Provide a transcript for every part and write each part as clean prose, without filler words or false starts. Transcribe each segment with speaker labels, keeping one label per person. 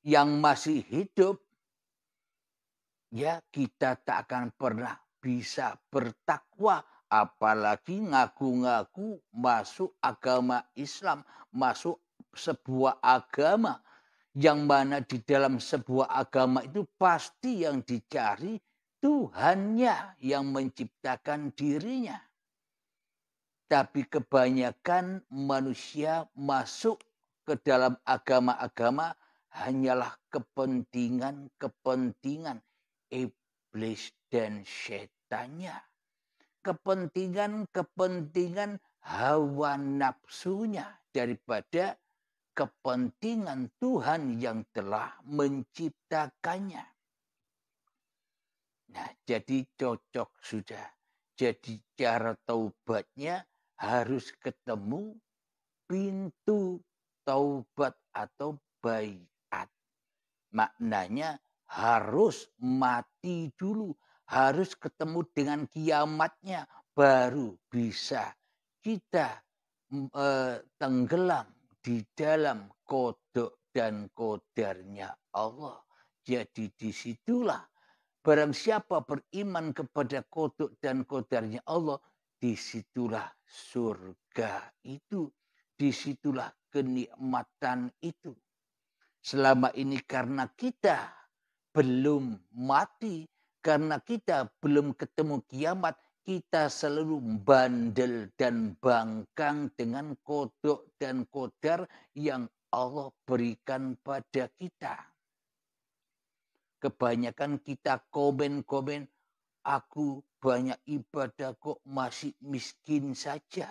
Speaker 1: yang masih hidup, ya kita tak akan pernah bisa bertakwa. Apalagi ngaku-ngaku masuk agama Islam, masuk sebuah agama yang mana di dalam sebuah agama itu pasti yang dicari Tuhannya yang menciptakan dirinya. Tapi kebanyakan manusia masuk ke dalam agama-agama hanyalah kepentingan-kepentingan iblis dan setannya. Kepentingan-kepentingan hawa nafsunya daripada kepentingan Tuhan yang telah menciptakannya. Nah, jadi cocok sudah. Jadi cara taubatnya harus ketemu pintu taubat atau baiat. Maknanya harus mati dulu. Harus ketemu dengan kiamatnya. Baru bisa kita tenggelam di dalam kodok dan kodarnya Allah. Jadi disitulah barang siapa beriman kepada kodok dan kodarnya Allah, disitulah surga itu, disitulah kenikmatan itu. Selama ini karena kita belum mati, karena kita belum ketemu kiamat, kita selalu bandel dan bangkang dengan kodok dan kodar yang Allah berikan pada kita. Kebanyakan kita komen-komen, aku banyak ibadah kok masih miskin saja.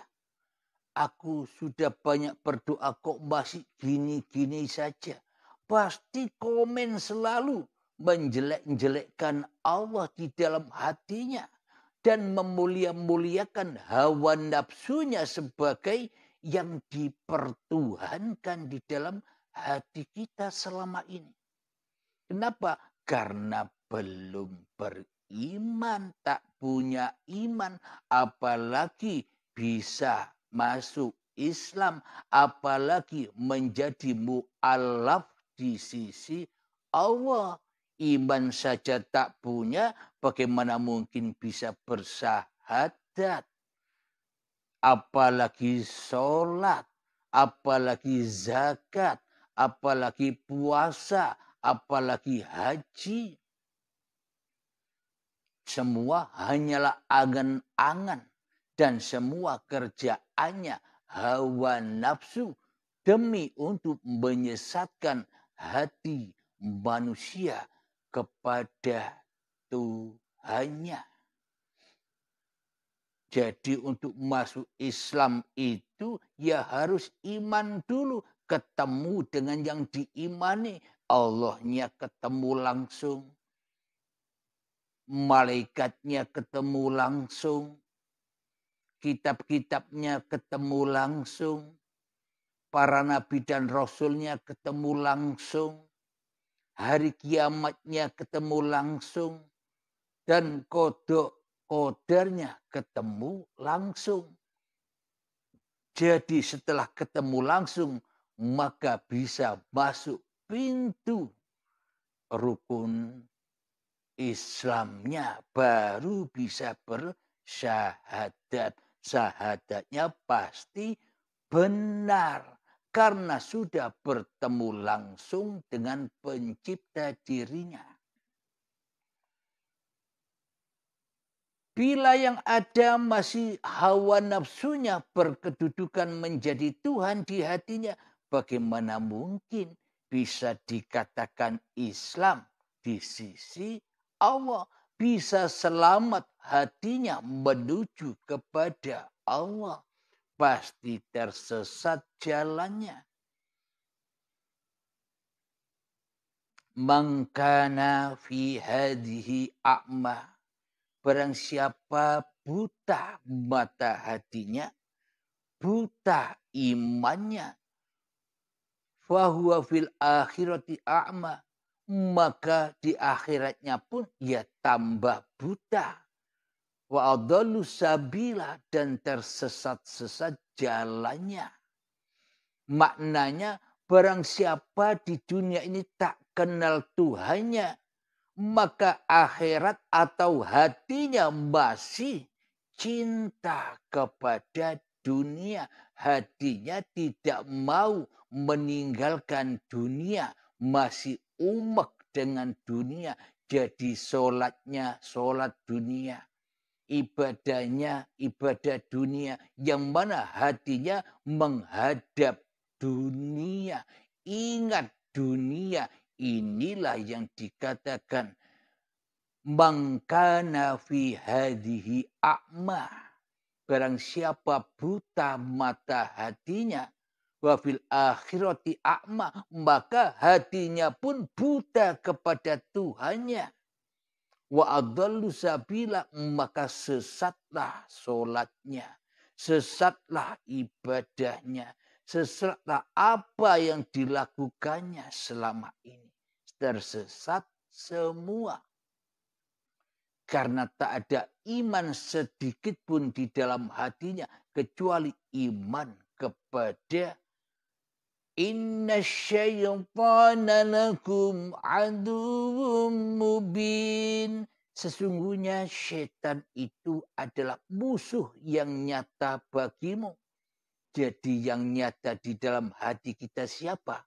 Speaker 1: Aku sudah banyak berdoa kok masih gini-gini saja. Pasti komen selalu menjelek-jelekkan Allah di dalam hatinya. Dan memulia-muliakan hawa nafsunya sebagai yang dipertuhankan di dalam hati kita selama ini. Kenapa? Karena belum beriman, tak punya iman, apalagi bisa masuk Islam, apalagi menjadi mu'alaf di sisi Allah. Iman saja tak punya, bagaimana mungkin bisa bersahadat? Apalagi sholat, apalagi zakat, apalagi puasa, apalagi haji. Semua hanyalah angan-angan dan semua kerjaannya hawa nafsu demi untuk menyesatkan hati manusia kepada Tuhannya. Jadi untuk masuk Islam itu ya harus iman dulu. Ketemu dengan yang diimani. Allahnya ketemu langsung. Malaikatnya ketemu langsung. Kitab-kitabnya ketemu langsung. Para nabi dan rasulnya ketemu langsung. Hari kiamatnya ketemu langsung. Dan kodarnya ketemu langsung. Jadi setelah ketemu langsung, maka bisa masuk pintu rukun Islamnya. Baru bisa bersyahadat. Syahadatnya pasti benar. Karena sudah bertemu langsung dengan pencipta dirinya. Bila yang ada masih hawa nafsunya berkedudukan menjadi Tuhan di hatinya, bagaimana mungkin bisa dikatakan Islam di sisi Allah? Bisa selamat hatinya menuju kepada Allah. Pasti tersesat jalannya. Man kana fi hadhihi a'ma. Barang siapa buta mata hatinya, buta imannya, fahuwa fil akhirati a'ma, maka di akhiratnya pun ia tambah buta. Wa adallu sabila, dan tersesat-sesat jalannya. Maknanya barang siapa di dunia ini tak kenal Tuhannya, maka akhirat atau hatinya masih cinta kepada dunia. Hatinya tidak mau meninggalkan dunia, masih umek dengan dunia. Jadi sholatnya sholat dunia, ibadahnya ibadah dunia, yang mana hatinya menghadap dunia. Ingat dunia, inilah yang dikatakan mangkana fi hadhihi a'ma. Barang siapa buta mata hatinya, wa fil akhirati a'ma, maka hatinya pun buta kepada Tuhannya. Wa adallu sabila, maka sesatlah solatnya, sesatlah ibadahnya, sesatlah apa yang dilakukannya selama ini. Tersesat semua. Karena tak ada iman sedikit pun di dalam hatinya kecuali iman kepada inna syaitana lakum aduwwum mubin. Sesungguhnya setan itu adalah musuh yang nyata bagimu. Jadi yang nyata di dalam hati kita siapa?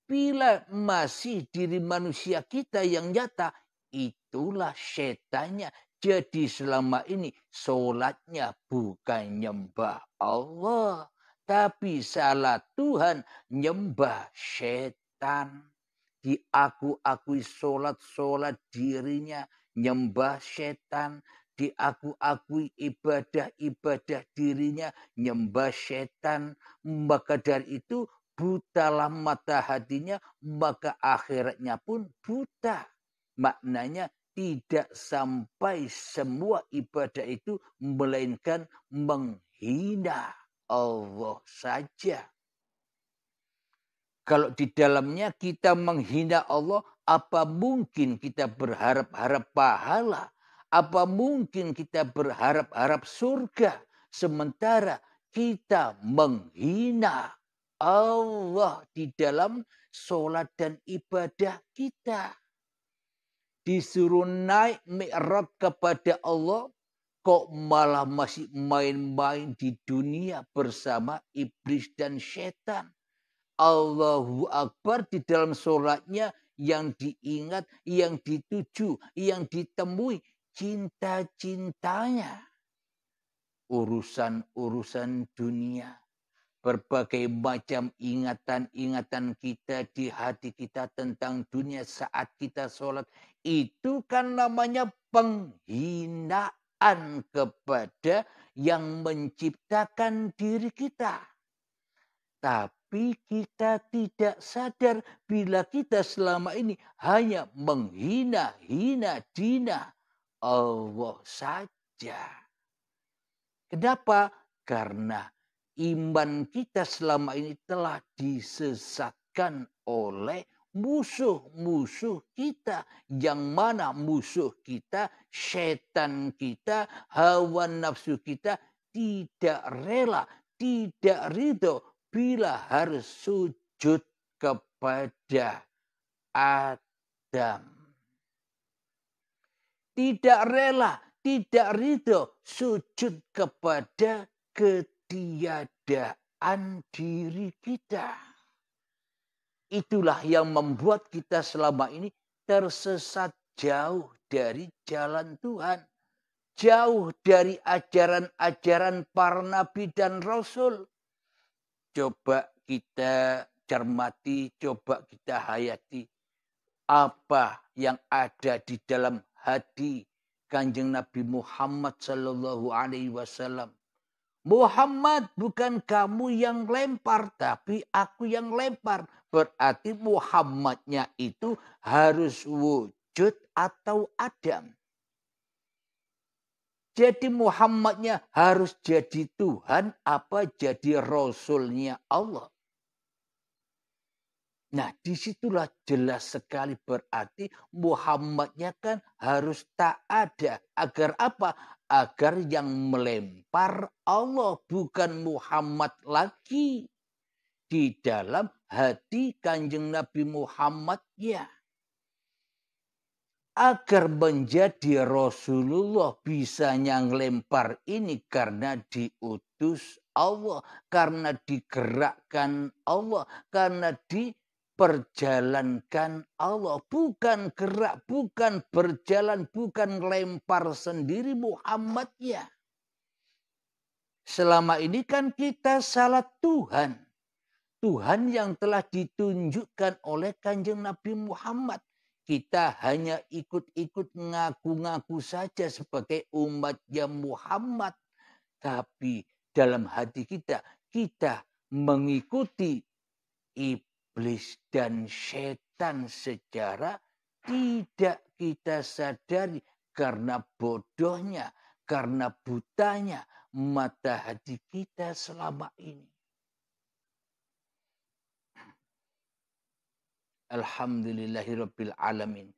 Speaker 1: Bila masih diri manusia kita yang nyata, itulah setannya. Jadi selama ini sholatnya bukan nyembah Allah, tapi salah Tuhan, nyembah setan. Diaku-akui sholat dirinya, nyembah setan. Diaku-akui ibadah dirinya, nyembah setan. Maka dari itu butalah mata hatinya, maka akhiratnya pun buta. Maknanya tidak sampai semua ibadah itu, melainkan menghina Allah saja. Kalau di dalamnya kita menghina Allah, apa mungkin kita berharap-harap pahala? Apa mungkin kita berharap-harap surga? Sementara kita menghina Allah di dalam sholat dan ibadah kita. Disuruh naik mi'raj kepada Allah, kok malah masih main-main di dunia bersama iblis dan setan. Allahu Akbar di dalam sholatnya, yang diingat, yang dituju, yang ditemui cinta-cintanya. Urusan-urusan dunia. Berbagai macam ingatan-ingatan kita di hati kita tentang dunia saat kita sholat. Itu kan namanya penghinaan kepada yang menciptakan diri kita. Tapi kita tidak sadar bila kita selama ini hanya menghina-hina dina Allah saja. Kenapa? Karena iman kita selama ini telah disesatkan oleh musuh-musuh kita. Yang mana musuh kita, setan kita, hawa nafsu kita tidak rela, tidak ridho bila harus sujud kepada Adam. Tidak rela, tidak ridho sujud kepada ketiadaan diri kita. Itulah yang membuat kita selama ini tersesat jauh dari jalan Tuhan. Jauh dari ajaran-ajaran para nabi dan rasul. Coba kita cermati, coba kita hayati. Apa yang ada di dalam hati Kanjeng Nabi Muhammad sallallahu alaihi wasallam. Muhammad, bukan kamu yang lempar, tapi aku yang lempar. Berarti Muhammadnya itu harus wujud atau Adam. Jadi Muhammadnya harus jadi Tuhan apa jadi Rasulnya Allah. Nah, disitulah jelas sekali berarti Muhammadnya kan harus tak ada. Agar apa? Agar yang melempar Allah, bukan Muhammad lagi. Di dalam hati Kanjeng Nabi Muhammad ya. agar menjadi Rasulullah bisanya ngelempar ini karena diutus Allah, karena digerakkan Allah, karena diperjalankan Allah. Bukan gerak, bukan berjalan, bukan lempar sendiri Muhammadnya. Selama ini kan kita salah Tuhan. Tuhan yang telah ditunjukkan oleh Kanjeng Nabi Muhammad. Kita hanya ikut-ikut ngaku-ngaku saja sebagai umatnya Muhammad. Tapi dalam hati kita, kita mengikuti iblis dan setan secara tidak kita sadari karena bodohnya, karena butanya mata hati kita selama ini. Alhamdulillahirabbil alamin.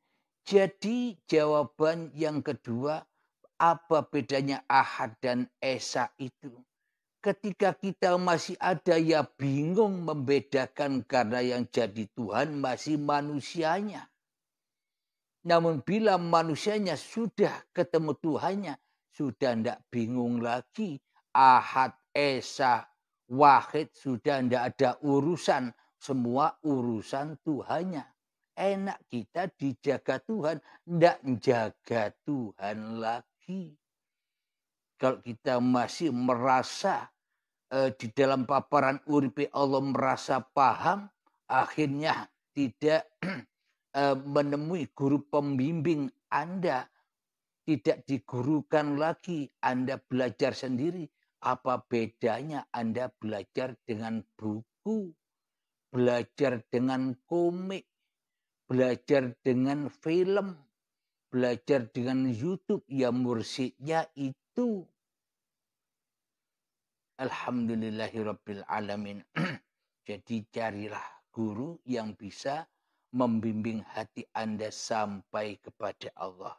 Speaker 1: Jadi jawaban yang kedua, apa bedanya Ahad dan Esa itu? Ketika kita masih ada ya bingung membedakan karena yang jadi Tuhan masih manusianya. Namun bila manusianya sudah ketemu Tuhannya, sudah tidak bingung lagi. Ahad, Esa, Wahid sudah tidak ada urusan. Semua urusan Tuhannya. Enak kita dijaga Tuhan, tidak jaga Tuhan lagi. Kalau kita masih merasa di dalam paparan uripe Allah merasa paham, akhirnya tidak menemui guru pembimbing Anda, tidak digurukan lagi, Anda belajar sendiri. Apa bedanya Anda belajar dengan buku, belajar dengan komik, belajar dengan film, belajar dengan YouTube, ya mursyidnya itu. Alhamdulillahirabbil alamin. Jadi carilah guru yang bisa membimbing hati Anda sampai kepada Allah.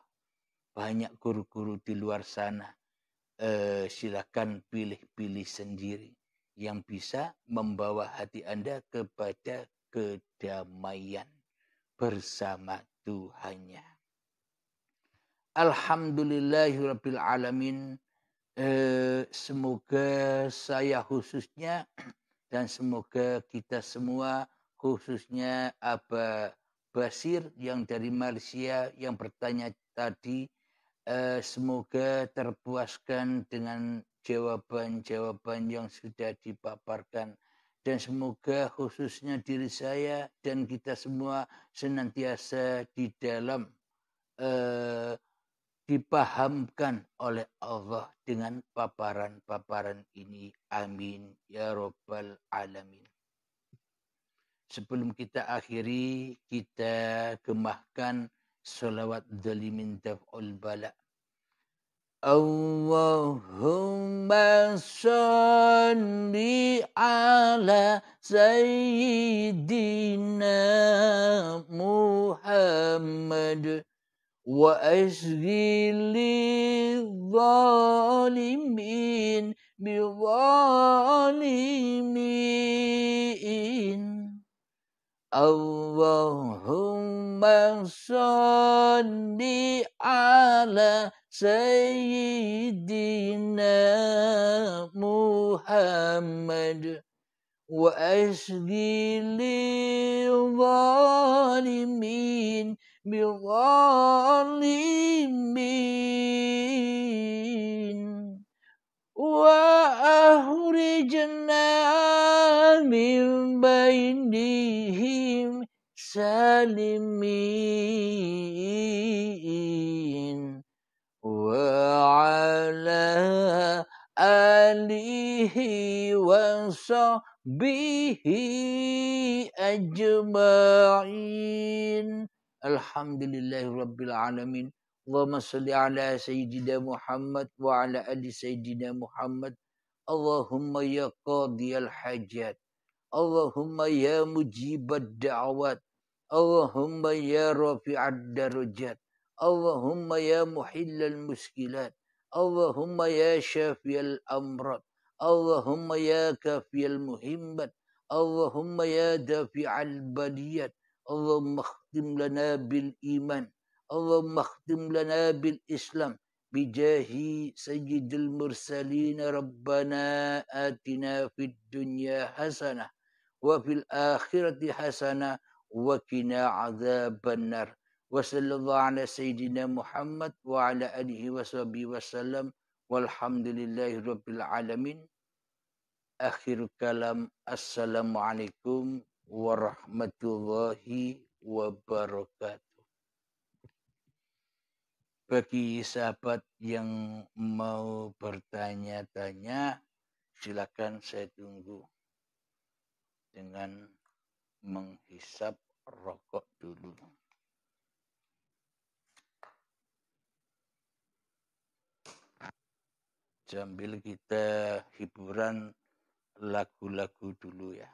Speaker 1: Banyak guru-guru di luar sana. Silakan pilih-pilih sendiri yang bisa membawa hati Anda kepada kedamaian bersama Tuhannya. Alhamdulillahirabbil alamin. Semoga saya khususnya dan semoga kita semua khususnya Aba Basir yang dari Malaysia yang bertanya tadi, semoga terpuaskan dengan jawaban-jawaban yang sudah dipaparkan. Dan semoga khususnya diri saya dan kita semua senantiasa di dalam dipahamkan oleh Allah dengan paparan-paparan ini. Amin ya rabbal alamin. Sebelum kita akhiri, kita gemahkan salawat dzalimin daf'ul bala. Allahumma sholli ala sayyidina Muhammad wa asghili zalimin bizalimin. Allahumma sholli ala sayyidina Muhammad wa asghili zalimin bizalimin wa akhrijna min bainihim salimin wa ala alihi wa sahbihi ajma'in. Alhamdulillahirabbil alamin. Allahumma shalli ala sayyidina Muhammad wa ala ali sayyidina Muhammad. Allahumma ya qadiyal hajat. Allahumma ya mujibad da'wat. Allahumma ya rafi'ad darajat. Allahumma ya muhillal muskilat. Allahumma ya syafiyal amrad. Allahumma ya kafiyal muhimmat. Allahumma ya dafi'al baliyat. Allahumma khtim lana bil iman. اللهم اختم لنا بالإسلام بجاه سيد المرسلين ربنا آتنا في الدنيا حسنة وفي الآخرة حسنة وقنا عذاب النار وصلى الله على سيدنا محمد وعلى آله وصحبه وسلم والحمد لله رب العالمين. Akhir kalam, assalamualaikum warahmatullahi wabarakatuh. Bagi sahabat yang mau bertanya-tanya, silakan saya tunggu dengan menghisap rokok dulu. Sambil kita hiburan lagu-lagu dulu ya.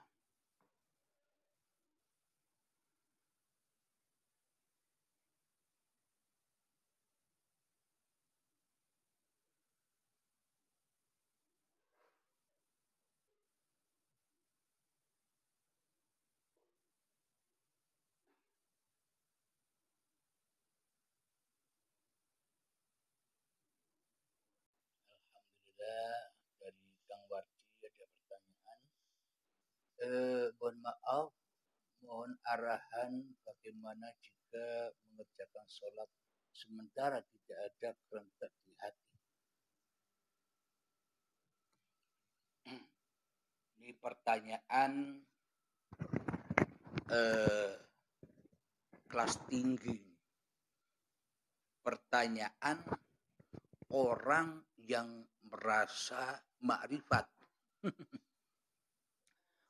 Speaker 1: Alhamdulillah, dari Kang Wardi ada pertanyaan. Mohon maaf, mohon arahan bagaimana jika mengerjakan sholat sementara tidak ada kerentak di hati. Ini pertanyaan kelas tinggi. Pertanyaan orang yang merasa makrifat.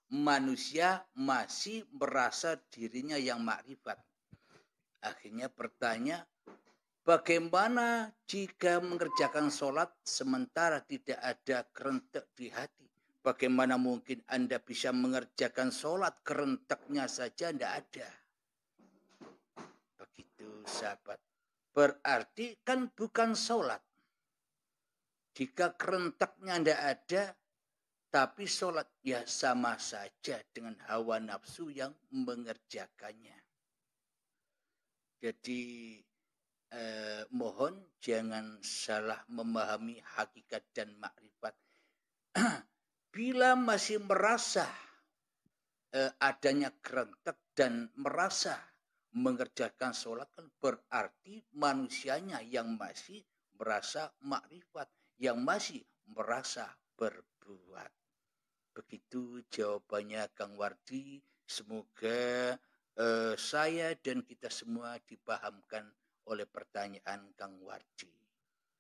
Speaker 1: Manusia masih merasa dirinya yang makrifat. Akhirnya bertanya, bagaimana jika mengerjakan sholat sementara tidak ada kerentak di hati? Bagaimana mungkin Anda bisa mengerjakan sholat kerentaknya saja tidak ada? Begitu sahabat. Berarti kan bukan sholat. Jika kerentaknya tidak ada, tapi sholat ya sama saja dengan hawa nafsu yang mengerjakannya. Jadi mohon jangan salah memahami hakikat dan makrifat. Bila masih merasa adanya kerentak dan merasa mengerjakan sholat, kan berarti manusianya yang masih merasa makrifat, yang masih merasa berbuat. Begitu jawabannya Kang Wardi. Semoga saya dan kita semua dipahamkan oleh pertanyaan Kang Wardi.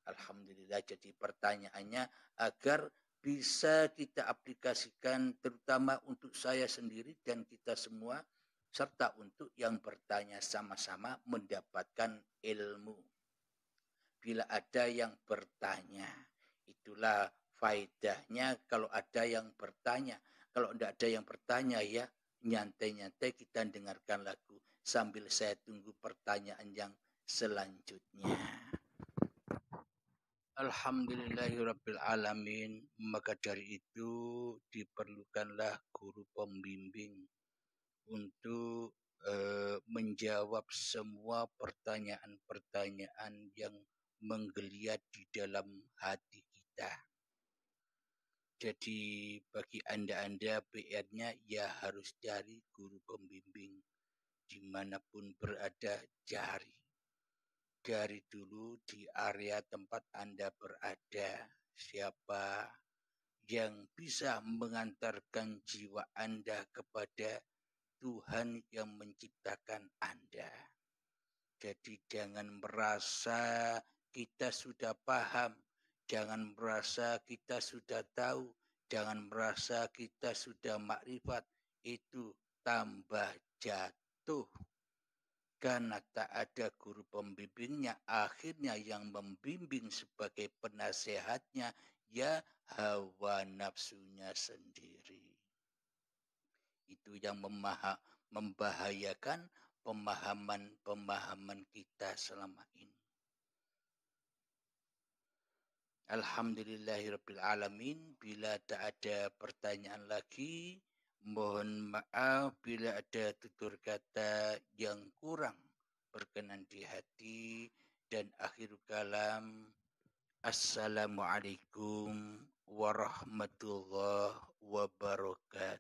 Speaker 1: Alhamdulillah, jadi pertanyaannya agar bisa kita aplikasikan terutama untuk saya sendiri dan kita semua, serta untuk yang bertanya sama-sama mendapatkan ilmu. Bila ada yang bertanya, itulah faedahnya kalau ada yang bertanya. Kalau tidak ada yang bertanya ya nyantai-nyantai kita dengarkan lagu sambil saya tunggu pertanyaan yang selanjutnya. Alhamdulillahirrabbilalamin. Maka dari itu diperlukanlah guru pembimbing untuk menjawab semua pertanyaan-pertanyaan yang menggeliat di dalam hati kita. Jadi bagi Anda PR-nya ya harus cari guru pembimbing dimanapun berada, cari. Dari dulu di area tempat Anda berada, siapa yang bisa mengantarkan jiwa Anda kepada Tuhan yang menciptakan Anda. Jadi jangan merasa kita sudah paham, jangan merasa kita sudah tahu, jangan merasa kita sudah makrifat. Itu tambah jatuh. Karena tak ada guru pembimbingnya, akhirnya yang membimbing sebagai penasehatnya ya hawa nafsunya sendiri. Itu yang membahayakan pemahaman kita selama ini. Alhamdulillahirrabbilalamin. Bila tak ada pertanyaan lagi, mohon maaf bila ada tutur kata yang kurang berkenan di hati. Dan akhir kalam, Assalamualaikum warahmatullahi wabarakatuh.